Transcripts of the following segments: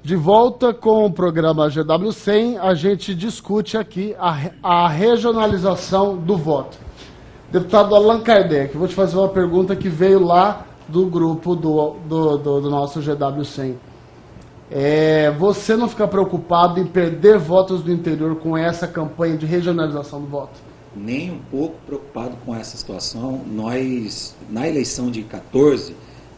De volta com o programa GW100, a gente discute aqui a regionalização do voto. Deputado Allan Kardec, vou te fazer uma pergunta que veio lá do grupo do nosso GW100. Você não fica preocupado em perder votos do interior com essa campanha de regionalização do voto? Nem um pouco preocupado com essa situação. Nós, na eleição de 14,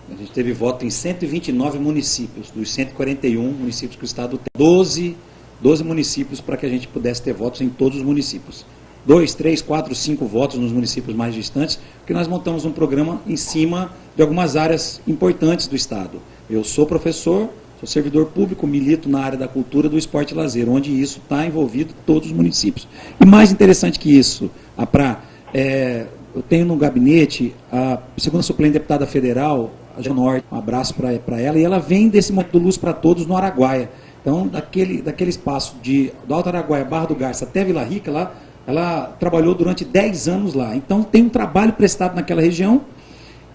a gente teve voto em 129 municípios, dos 141 municípios que o Estado tem. 12 municípios para que a gente pudesse ter votos em todos os municípios. 2, 3, 4, 5 votos nos municípios mais distantes, porque nós montamos um programa em cima de algumas áreas importantes do Estado. Eu sou professor, sou servidor público, milito na área da cultura, do esporte e lazer, onde isso está envolvido todos os municípios. E mais interessante que isso, eu tenho no gabinete a segunda suplente deputada federal, a Gil Norte, um abraço para ela, e ela vem desse Movimento Luz para Todos no Araguaia. Então, daquele espaço do Alto Araguaia, Barra do Garça até Vila Rica, ela trabalhou durante 10 anos lá. Então, tem um trabalho prestado naquela região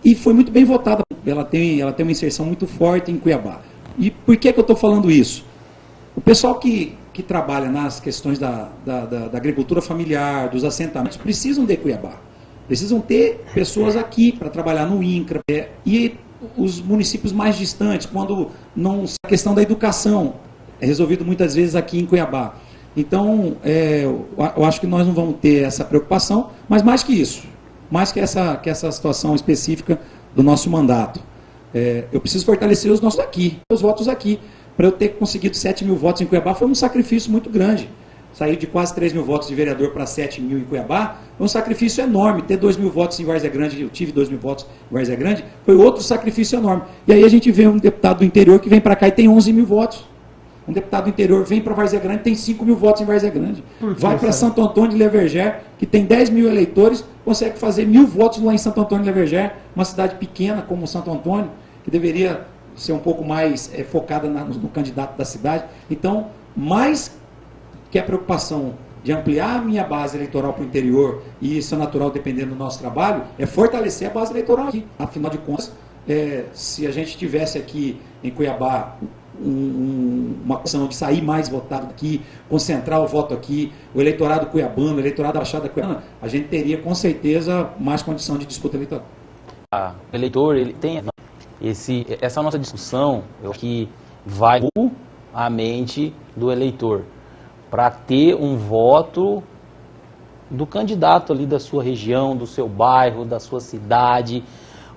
e foi muito bem votada. Ela tem uma inserção muito forte em Cuiabá. E por que eu estou falando isso? O pessoal que trabalha nas questões da agricultura familiar, dos assentamentos, precisam de Cuiabá. Precisam ter pessoas aqui para trabalhar no INCRA. E os municípios mais distantes, quando não a questão da educação é resolvido muitas vezes aqui em Cuiabá. Então, eu acho que nós não vamos ter essa preocupação, mas mais que isso, mais que essa situação específica do nosso mandato. Eu preciso fortalecer os nossos aqui, os votos aqui. Para eu ter conseguido 7 mil votos em Cuiabá foi um sacrifício muito grande. Sair de quase 3 mil votos de vereador para 7 mil em Cuiabá foi um sacrifício enorme. Ter 2 mil votos em Várzea Grande, eu tive 2 mil votos em Várzea Grande, foi outro sacrifício enorme. E aí a gente vê um deputado do interior que vem para cá e tem 11 mil votos. Um deputado do interior vem para Várzea Grande, tem 5 mil votos em Várzea Grande. Vai para Santo Antônio de Leverger, que tem 10 mil eleitores, consegue fazer 1.000 votos lá em Santo Antônio de Leverger, uma cidade pequena como Santo Antônio, que deveria ser um pouco mais focada no candidato da cidade. Então, mais que a preocupação de ampliar a minha base eleitoral para o interior, e isso é natural dependendo do nosso trabalho, é fortalecer a base eleitoral aqui. Afinal de contas, se a gente tivesse aqui em Cuiabá uma opção de sair mais votado aqui, concentrar o voto aqui, o eleitorado cuiabano, o eleitorado da Baixada Cuiabana, a gente teria com certeza mais condição de disputa eleitoral. O eleitor, ele tem essa nossa discussão que vai à mente do eleitor para ter um voto do candidato ali da sua região, do seu bairro, da sua cidade,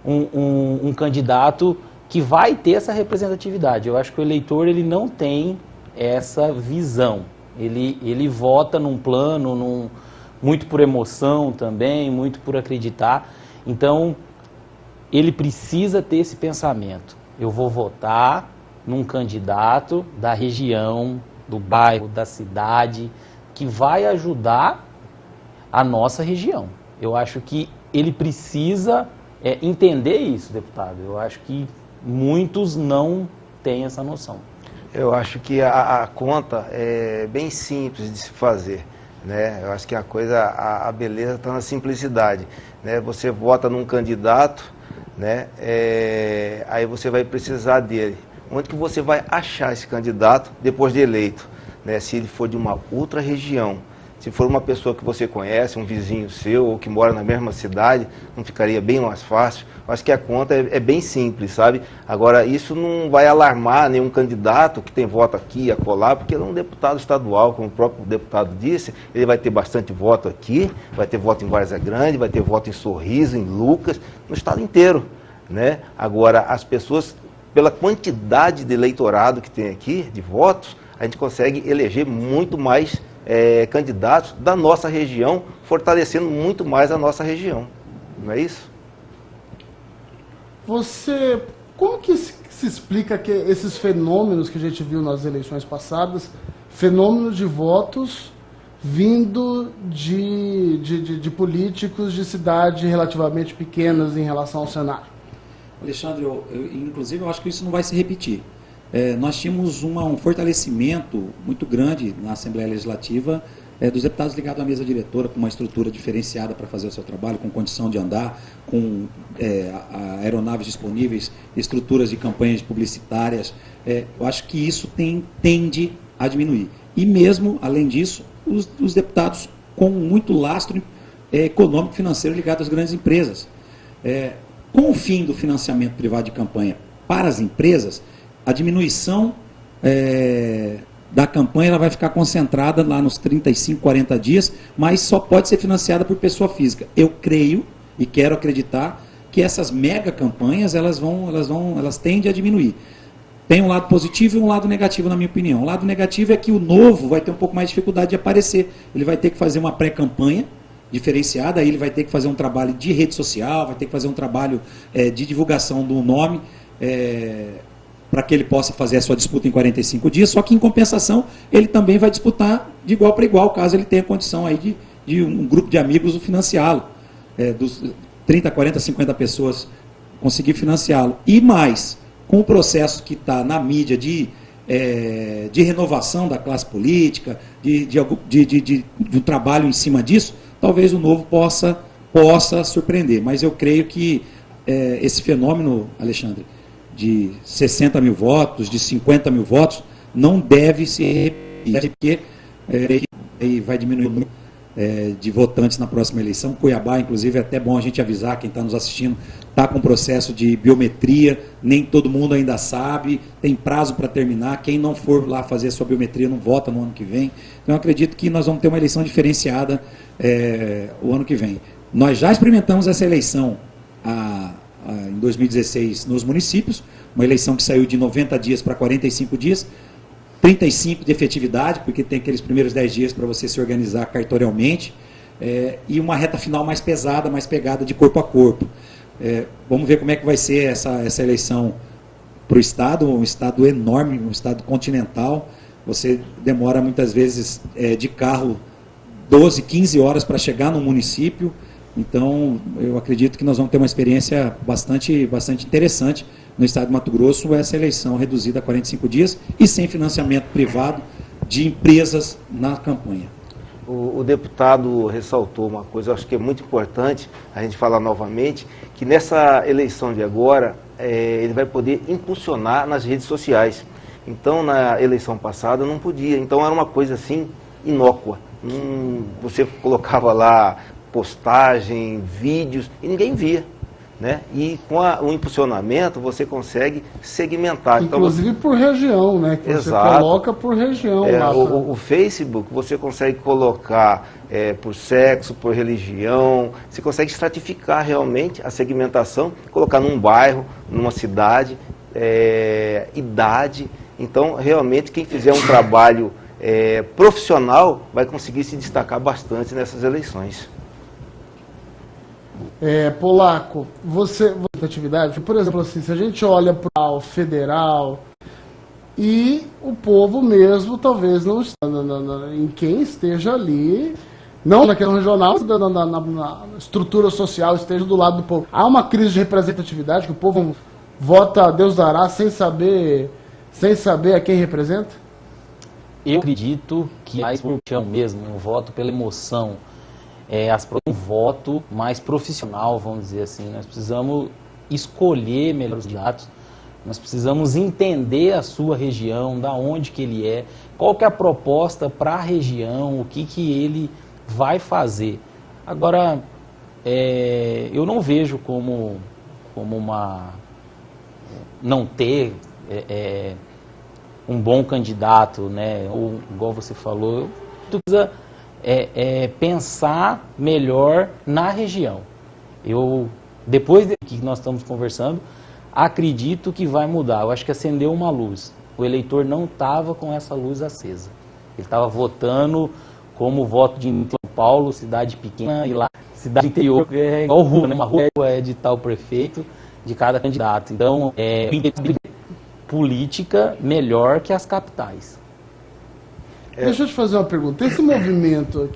um candidato que vai ter essa representatividade. Eu acho que o eleitor ele não tem essa visão. Ele vota num plano, muito por emoção também, muito por acreditar. Então, ele precisa ter esse pensamento. Eu vou votar num candidato da região, do bairro, da cidade, que vai ajudar a nossa região. Eu acho que ele precisa entender isso, deputado. Eu acho que muitos não têm essa noção. Eu acho que a conta é bem simples de se fazer, né? Eu acho que a beleza está na simplicidade, né? Você vota num candidato, né? Aí você vai precisar dele. Onde que você vai achar esse candidato depois de eleito, né? Se ele for de uma outra região, se for uma pessoa que você conhece, um vizinho seu, ou que mora na mesma cidade, não ficaria bem mais fácil? Acho que a conta é bem simples, sabe? Agora, isso não vai alarmar nenhum candidato que tem voto aqui e acolá, porque ele é um deputado estadual, como o próprio deputado disse, ele vai ter bastante voto aqui, vai ter voto em Várzea Grande, vai ter voto em Sorriso, em Lucas, no estado inteiro, né? Agora, as pessoas, pela quantidade de eleitorado que tem aqui, de votos, a gente consegue eleger muito mais candidatos da nossa região, fortalecendo muito mais a nossa região. Não é isso? Como que se explica que esses fenômenos que a gente viu nas eleições passadas, fenômenos de votos vindo de políticos de cidades relativamente pequenas em relação ao cenário? Alexandre, inclusive eu acho que isso não vai se repetir. Nós tínhamos um fortalecimento muito grande na Assembleia Legislativa dos deputados ligados à mesa diretora, com uma estrutura diferenciada para fazer o seu trabalho, com condição de andar, com aeronaves disponíveis, estruturas de campanhas publicitárias. Eu acho que isso tende a diminuir. E mesmo, além disso, os deputados com muito lastro econômico financeiro ligado às grandes empresas. Com o fim do financiamento privado de campanha para as empresas, a diminuição da campanha ela vai ficar concentrada lá nos 35, 40 dias, mas só pode ser financiada por pessoa física. Eu creio e quero acreditar que essas mega campanhas elas tendem a diminuir. Tem um lado positivo e um lado negativo, na minha opinião. O lado negativo é que o novo vai ter um pouco mais de dificuldade de aparecer. Ele vai ter que fazer uma pré-campanha diferenciada, aí ele vai ter que fazer um trabalho de rede social, vai ter que fazer um trabalho de divulgação do nome, para que ele possa fazer a sua disputa em 45 dias, só que em compensação ele também vai disputar de igual para igual, caso ele tenha condição aí de um grupo de amigos financiá-lo, dos 30, 40, 50 pessoas conseguir financiá-lo. E mais, com o processo que está na mídia de renovação da classe política, de um trabalho em cima disso, talvez o novo possa surpreender. Mas eu creio que esse fenômeno, Alexandre, de 60 mil votos, de 50 mil votos, não deve se repetir, porque vai diminuir o número de votantes na próxima eleição. Cuiabá, inclusive, é até bom a gente avisar, quem está nos assistindo, está com processo de biometria, nem todo mundo ainda sabe, tem prazo para terminar, quem não for lá fazer a sua biometria não vota no ano que vem. Então, eu acredito que nós vamos ter uma eleição diferenciada o ano que vem. Nós já experimentamos essa eleição em 2016 nos municípios, uma eleição que saiu de 90 dias para 45 dias, 35 de efetividade, porque tem aqueles primeiros 10 dias para você se organizar cartorialmente, e uma reta final mais pesada, mais pegada de corpo a corpo. Vamos ver como é que vai ser essa eleição para o Estado, um Estado enorme, um Estado continental. Você demora muitas vezes de carro 12, 15 horas para chegar no município. Então, eu acredito que nós vamos ter uma experiência bastante interessante no estado de Mato Grosso, essa eleição reduzida a 45 dias e sem financiamento privado de empresas na campanha. O deputado ressaltou uma coisa, eu acho que é muito importante a gente falar novamente, que nessa eleição de agora, ele vai poder impulsionar nas redes sociais. Então, na eleição passada, não podia. Então, era uma coisa assim, inócua. Você colocava lá postagem, vídeos, e ninguém via, né? E com o impulsionamento você consegue segmentar. Inclusive então, por região, né? Que exato. Você coloca por região. O Facebook você consegue colocar por sexo, por religião, você consegue estratificar realmente a segmentação, colocar num bairro, numa cidade, idade. Então, realmente, quem fizer um trabalho profissional vai conseguir se destacar bastante nessas eleições. Polaco, você atividade, por exemplo, assim, se a gente olha para o federal e o povo mesmo talvez não está em quem esteja ali, não na questão regional, na estrutura social esteja do lado do povo. Há uma crise de representatividade que o povo vota a Deus dará sem saber a quem representa? Eu acredito que mais por chão mesmo, um voto pela emoção. Um voto mais profissional, vamos dizer assim. Nós precisamos escolher melhor os candidatos, nós precisamos entender a sua região, da onde que ele é, qual que é a proposta para a região, o que ele vai fazer. Agora, eu não vejo como não ter um bom candidato, né? Ou, igual você falou, tu precisa pensar melhor na região. Depois do que nós estamos conversando, acredito que vai mudar. Eu acho que acendeu uma luz. O eleitor não estava com essa luz acesa. Ele estava votando como voto de São Paulo, cidade pequena, e lá, cidade interior, é igual rua, né? Uma rua é de tal prefeito, de cada candidato. Então, política melhor que as capitais. Deixa eu te fazer uma pergunta. Esse movimento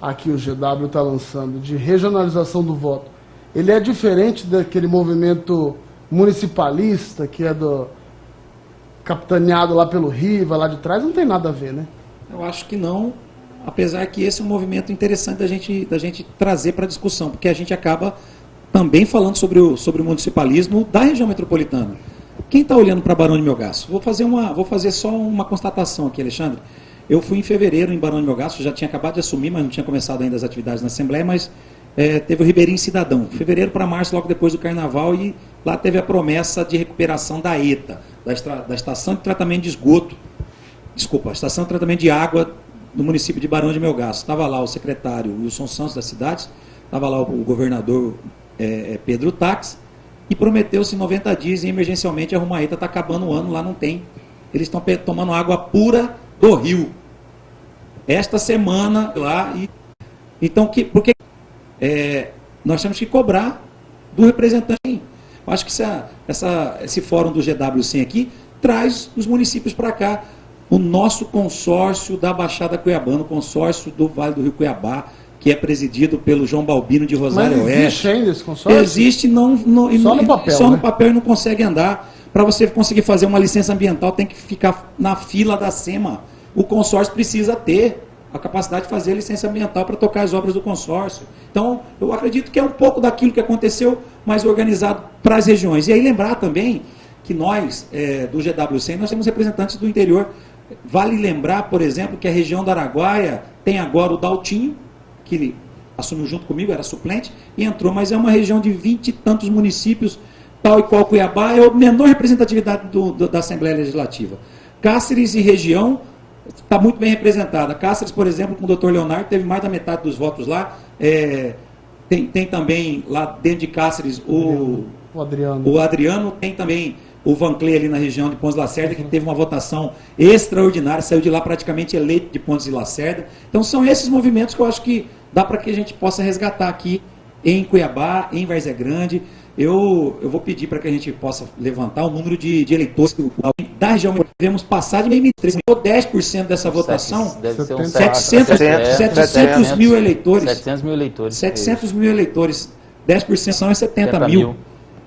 aqui o GW está lançando de regionalização do voto, ele é diferente daquele movimento municipalista que é capitaneado lá pelo Riva, lá de trás? Não tem nada a ver, né? Eu acho que não, apesar que esse é um movimento interessante da gente trazer para a discussão, porque a gente acaba também falando sobre o municipalismo da região metropolitana. Quem está olhando para Barão de Melgaço? Vou fazer só uma constatação aqui, Alexandre. Eu fui em fevereiro em Barão de Melgaço, já tinha acabado de assumir, mas não tinha começado ainda as atividades na Assembleia, mas teve o Ribeirinho Cidadão, fevereiro para março, logo depois do Carnaval, e lá teve a promessa de recuperação da ETA, da Estação de Tratamento de Esgoto, desculpa, a Estação de Tratamento de Água do município de Barão de Melgaço. Estava lá o secretário Wilson Santos das cidades, estava lá o governador Pedro Tax, e prometeu-se em 90 dias, e emergencialmente, arrumar a ETA. Está acabando o ano, lá não tem. Eles estão tomando água pura do rio. Esta semana, lá, então, porque nós temos que cobrar do representante. Eu acho que esse fórum do GW100 aqui traz os municípios para cá. O nosso consórcio da Baixada Cuiabana, o consórcio do Vale do Rio Cuiabá, que é presidido pelo João Balbino de Rosário Oeste. Mas existe ainda esse consórcio? Existe, só no papel, só né? no papel e não consegue andar. Para você conseguir fazer uma licença ambiental, tem que ficar na fila da SEMA. O consórcio precisa ter a capacidade de fazer a licença ambiental para tocar as obras do consórcio. Então, eu acredito que é um pouco daquilo que aconteceu, mais organizado para as regiões. E aí lembrar também que nós, do GW100, nós temos representantes do interior. Vale lembrar, por exemplo, que a região da Araguaia tem agora o Daltinho, que ele assumiu junto comigo, era suplente, e entrou, mas é uma região de 20 e tantos municípios, tal e qual Cuiabá, é a menor representatividade da Assembleia Legislativa. Cáceres e região está muito bem representada. Cáceres, por exemplo, com o doutor Leonardo, teve mais da metade dos votos lá. Tem também, lá dentro de Cáceres, o Adriano, tem também o Van Clé ali na região de Pontes de Lacerda, que teve uma votação extraordinária, saiu de lá praticamente eleito de Pontes de Lacerda. Então são esses movimentos que eu acho que dá para que a gente possa resgatar aqui em Cuiabá, em Várzea Grande. Eu vou pedir para que a gente possa levantar o número de eleitores da região. Devemos passar de 2013, 10% dessa votação, deve ser uns 700 mil eleitores. 700 mil eleitores. 700 mil eleitores. 10% são 70 mil.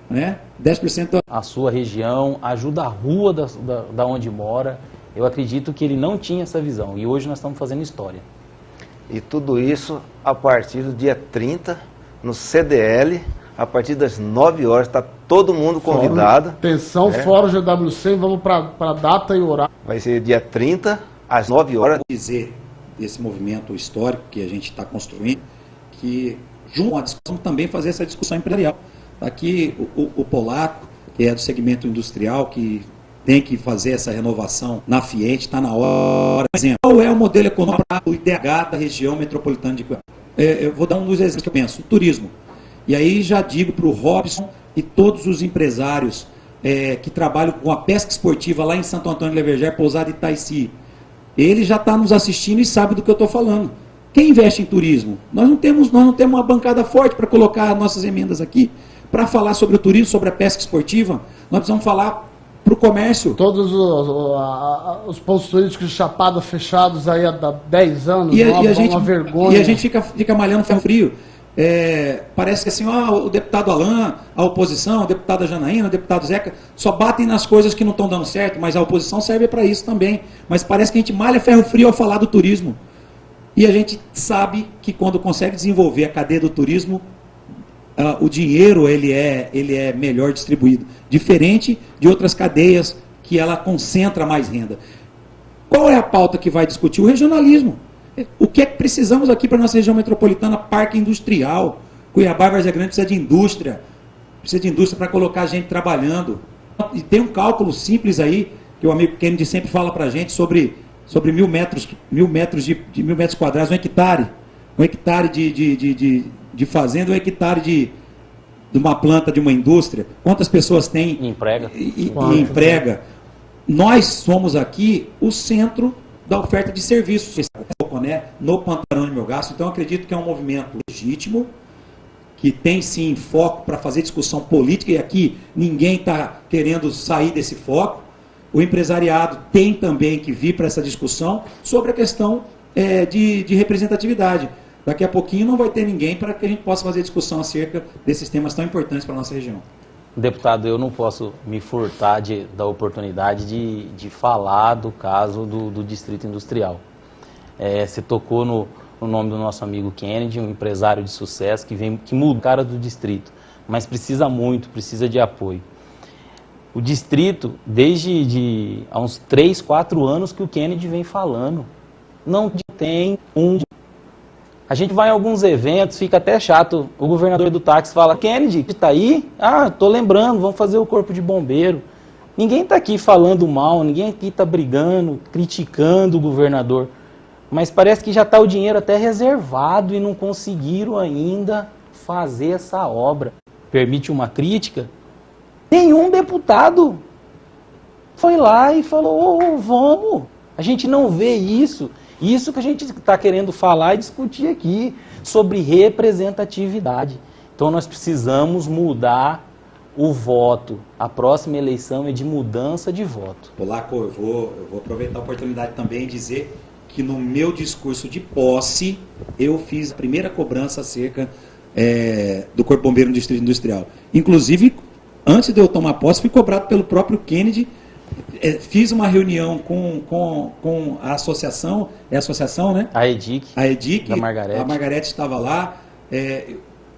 Né? 10%. A sua região, ajuda a rua da onde mora. Eu acredito que ele não tinha essa visão. E hoje nós estamos fazendo história. E tudo isso a partir do dia 30, no CDL, a partir das 9 horas, está todo mundo convidado. Atenção, Fórum GW100, vamos para a data e horário. Vai ser dia 30, às 9 horas. Vou dizer desse movimento histórico que a gente está construindo, que junto à discussão também fazer essa discussão empresarial. Aqui o Polaco, que é do segmento industrial, que tem que fazer essa renovação na Fiente, está na hora. Por exemplo, qual é o modelo econômico do IDH da região metropolitana de Cuiabá? Eu vou dar um dos exemplos que eu penso, o turismo. E aí já digo para o Robson e todos os empresários que trabalham com a pesca esportiva lá em Santo Antônio de Leverger, Pousada e Itaici, ele já está nos assistindo e sabe do que eu estou falando. Quem investe em turismo? Nós não temos uma bancada forte para colocar nossas emendas aqui, para falar sobre o turismo, sobre a pesca esportiva. Nós precisamos falar para o comércio. Todos os pontos turísticos de Chapada fechados aí há 10 anos, uma vergonha. E a gente fica malhando ferro frio. Parece que assim, o deputado Alain, a oposição, a deputada Janaína, o deputado Zeca, só batem nas coisas que não estão dando certo, mas a oposição serve para isso também. Mas parece que a gente malha ferro frio ao falar do turismo. E a gente sabe que quando consegue desenvolver a cadeia do turismo, o dinheiro ele é melhor distribuído, diferente de outras cadeias que ela concentra mais renda. Qual é a pauta que vai discutir? O regionalismo. O que é que precisamos aqui para a nossa região metropolitana? Parque industrial. Cuiabá e Várzea Grande precisa de indústria para colocar a gente trabalhando. E tem um cálculo simples aí, que o amigo Kennedy sempre fala para a gente, sobre 1.000 metros quadrados, um hectare de fazenda, um hectare de uma planta, de uma indústria. Quantas pessoas tem? Emprega. E emprega. Nós somos aqui o centro da oferta de serviços, né, no Pantanal de Melgaço. Então, eu acredito que é um movimento legítimo, que tem sim foco para fazer discussão política, e aqui ninguém está querendo sair desse foco. O empresariado tem também que vir para essa discussão sobre a questão de representatividade. Daqui a pouquinho não vai ter ninguém para que a gente possa fazer discussão acerca desses temas tão importantes para a nossa região. Deputado, eu não posso me furtar da oportunidade de falar do caso do Distrito Industrial. Você tocou no nome do nosso amigo Kennedy, um empresário de sucesso que muda a cara do distrito, mas precisa de apoio. O distrito, desde há uns 3, 4 anos que o Kennedy vem falando, não tem um... A gente vai em alguns eventos, fica até chato, o governador do táxi fala, Kennedy, tá aí? Ah, tô lembrando, vamos fazer o corpo de bombeiro. Ninguém está aqui falando mal, ninguém aqui está brigando, criticando o governador, mas parece que já está o dinheiro até reservado e não conseguiram ainda fazer essa obra. Permite uma crítica? Nenhum deputado foi lá e falou, vamos, a gente não vê isso. Isso que a gente está querendo falar e discutir aqui, sobre representatividade. Então nós precisamos mudar o voto. A próxima eleição é de mudança de voto. Polaco, eu vou aproveitar a oportunidade também e dizer que no meu discurso de posse, eu fiz a primeira cobrança acerca do Corpo Bombeiro no Distrito Industrial. Inclusive, antes de eu tomar posse, fui cobrado pelo próprio Kennedy. Fiz uma reunião com a associação, né? A EDIC, a Margarete estava lá,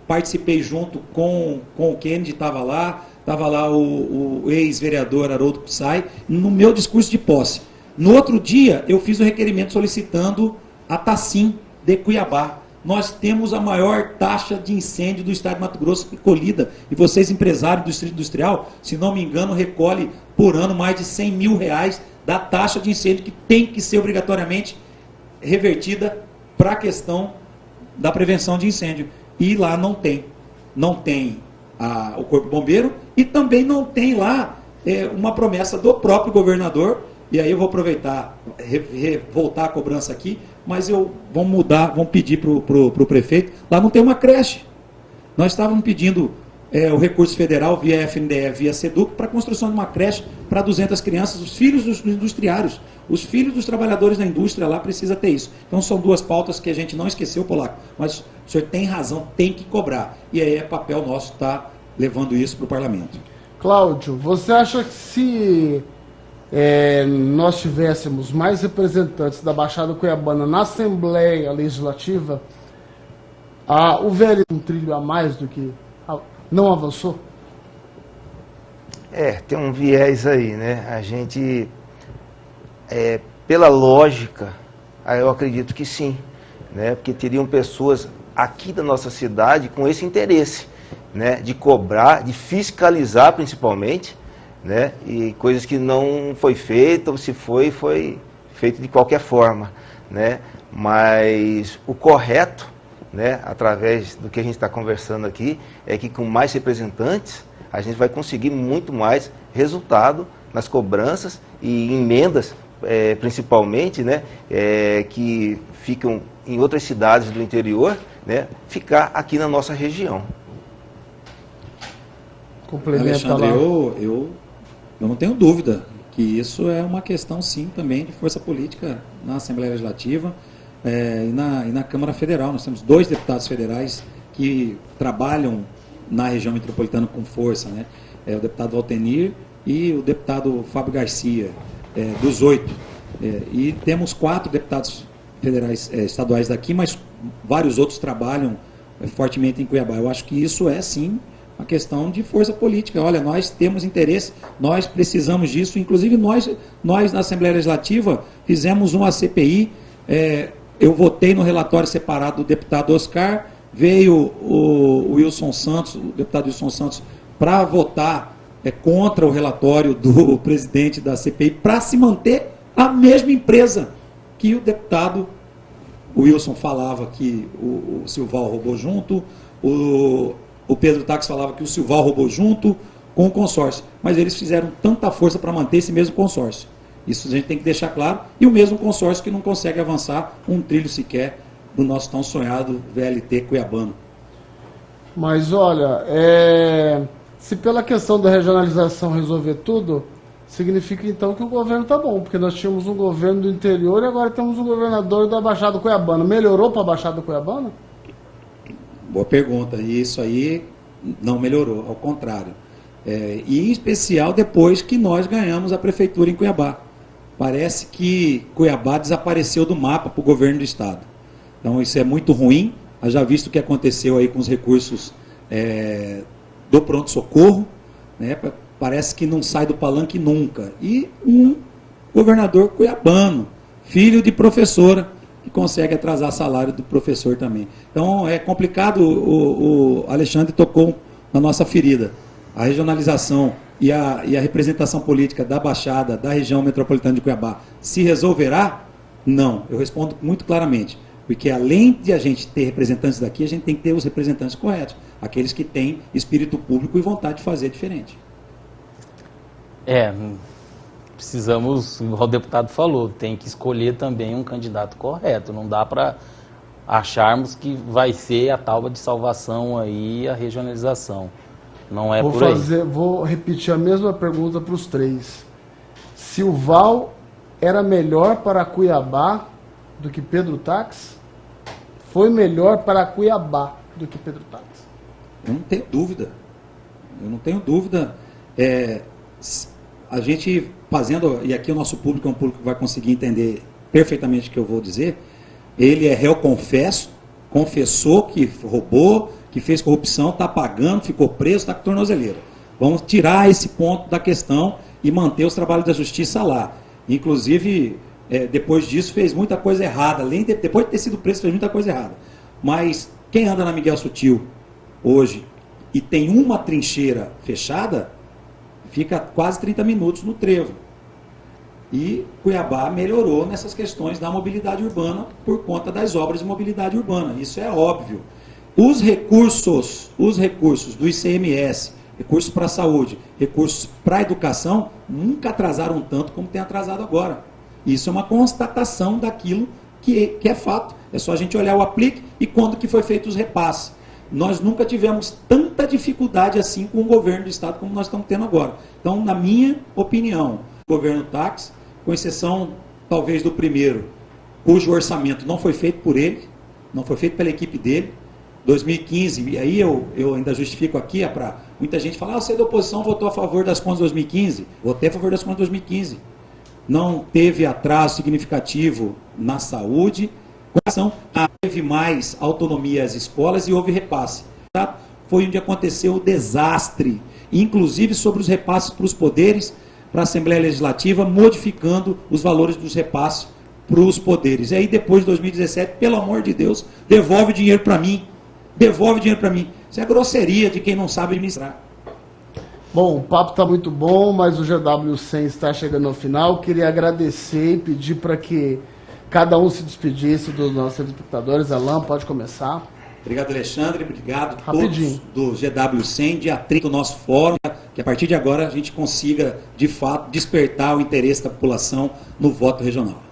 participei junto com o Kennedy, estava lá o ex-vereador Haroldo Kussai, no meu discurso de posse. No outro dia, eu fiz o requerimento solicitando a Tacim de Cuiabá. Nós temos a maior taxa de incêndio do estado de Mato Grosso recolhida. E vocês, empresários do Distrito Industrial, se não me engano, recolhe por ano mais de R$100 mil da taxa de incêndio que tem que ser obrigatoriamente revertida para a questão da prevenção de incêndio. E lá não tem. Não tem o Corpo Bombeiro e também não tem lá uma promessa do próprio governador. E aí eu vou aproveitar, voltar a cobrança aqui, mas vamos pedir para o prefeito. Lá não tem uma creche. Nós estávamos pedindo o recurso federal via FNDE, via SEDUC, para a construção de uma creche para 200 crianças, os filhos dos industriários, os filhos dos trabalhadores da indústria lá precisa ter isso. Então são duas pautas que a gente não esqueceu, Polaco, mas o senhor tem razão, tem que cobrar. E aí é papel nosso estar levando isso para o parlamento. Cláudio, você acha que se nós tivéssemos mais representantes da Baixada Cuiabana na Assembleia Legislativa, o VL um trilho a mais do que não avançou? Tem um viés aí, né? A gente, pela lógica, eu acredito que sim, né? Porque teriam pessoas aqui da nossa cidade com esse interesse, né? De cobrar, de fiscalizar principalmente, né? E coisas que não foi feito, ou se foi feito de qualquer forma, né? Mas o correto, né, através do que a gente está conversando aqui, é que com mais representantes a gente vai conseguir muito mais resultado nas cobranças e emendas, principalmente, né, que ficam em outras cidades do interior, né, ficar aqui na nossa região. Alexandre, eu não tenho dúvida que isso é uma questão, sim, também de força política na Assembleia Legislativa e na Câmara Federal. Nós temos 2 deputados federais que trabalham na região metropolitana com força, né? O deputado Valtenir e o deputado Fábio Garcia, dos 8. E temos 4 deputados federais, estaduais daqui, mas vários outros trabalham fortemente em Cuiabá. Eu acho que isso é, sim, uma questão de força política. Olha, nós temos interesse, nós precisamos disso. Inclusive, nós na Assembleia Legislativa fizemos uma CPI. Eu votei no relatório separado do deputado Oscar, veio o Wilson Santos, o deputado Wilson Santos, para votar contra o relatório do presidente da CPI, para se manter a mesma empresa que o deputado Wilson falava que o Silval roubou junto, o Pedro Tax falava que o Silval roubou junto com o consórcio, mas eles fizeram tanta força para manter esse mesmo consórcio. Isso a gente tem que deixar claro. E o mesmo consórcio que não consegue avançar um trilho sequer do nosso tão sonhado VLT cuiabano. Mas olha, se pela questão da regionalização resolver tudo, significa então que o governo está bom, porque nós tínhamos um governo do interior e agora temos um governador da Baixada Cuiabana. Melhorou para a Baixada Cuiabana? Boa pergunta. E isso aí não melhorou, ao contrário. E em especial depois que nós ganhamos a prefeitura em Cuiabá. parece que Cuiabá desapareceu do mapa para o governo do estado. Então isso é muito ruim, já visto o que aconteceu aí com os recursos do pronto-socorro, né? Parece que não sai do palanque nunca. E um governador cuiabano, filho de professora, que consegue atrasar salário do professor também. Então é complicado, o Alexandre tocou na nossa ferida. A regionalização e a representação política da Baixada, da região metropolitana de Cuiabá, se resolverá? Não. Eu respondo muito claramente. Porque além de a gente ter representantes daqui, a gente tem que ter os representantes corretos. Aqueles que têm espírito público e vontade de fazer diferente. Precisamos, como o deputado falou, tem que escolher também um candidato correto. Não dá para acharmos que vai ser a tábua de salvação aí, a regionalização. Não é por aí. Vou repetir a mesma pergunta para os três. Silval era melhor para Cuiabá do que Pedro Tax? Foi melhor para Cuiabá do que Pedro Tax? Eu não tenho dúvida. Eu não tenho dúvida. A gente fazendo, e aqui o nosso público é um público que vai conseguir entender perfeitamente o que eu vou dizer, ele é réu confesso, confessou que roubou, que fez corrupção, está pagando, ficou preso, está com tornozeleira. Vamos tirar esse ponto da questão e manter os trabalhos da justiça lá. Inclusive, depois disso, fez muita coisa errada. Depois de ter sido preso, fez muita coisa errada. Mas quem anda na Miguel Sutil hoje e tem uma trincheira fechada, fica quase 30 minutos no trevo. E Cuiabá melhorou nessas questões da mobilidade urbana por conta das obras de mobilidade urbana. Isso é óbvio. Os recursos do ICMS, recursos para a saúde, recursos para a educação, nunca atrasaram tanto como tem atrasado agora. Isso é uma constatação daquilo que é fato. É só a gente olhar o aplique e quando que foi feito os repasses. Nós nunca tivemos tanta dificuldade assim com o governo do estado como nós estamos tendo agora. Então, na minha opinião, o governo Tax, com exceção talvez do primeiro, cujo orçamento não foi feito por ele, não foi feito pela equipe dele, 2015, e aí eu ainda justifico aqui, para muita gente falar, você da oposição votou a favor das contas de 2015, votei a favor das contas de 2015. Não teve atraso significativo na saúde, teve mais autonomia às escolas e houve repasse. Foi onde aconteceu o desastre, inclusive sobre os repasses para os poderes, para a Assembleia Legislativa, modificando os valores dos repasses para os poderes. E aí depois de 2017, pelo amor de Deus, devolve dinheiro para mim. Devolve dinheiro para mim. Isso é grosseria de quem não sabe administrar. Bom, o papo está muito bom, mas o GW100 está chegando ao final. Queria agradecer e pedir para que cada um se despedisse dos nossos espectadores. Alan, pode começar. Obrigado, Alexandre. Obrigado a Rapidinho. todos do GW100, dia 30 do nosso fórum, que a partir de agora a gente consiga, de fato, despertar o interesse da população no voto regional.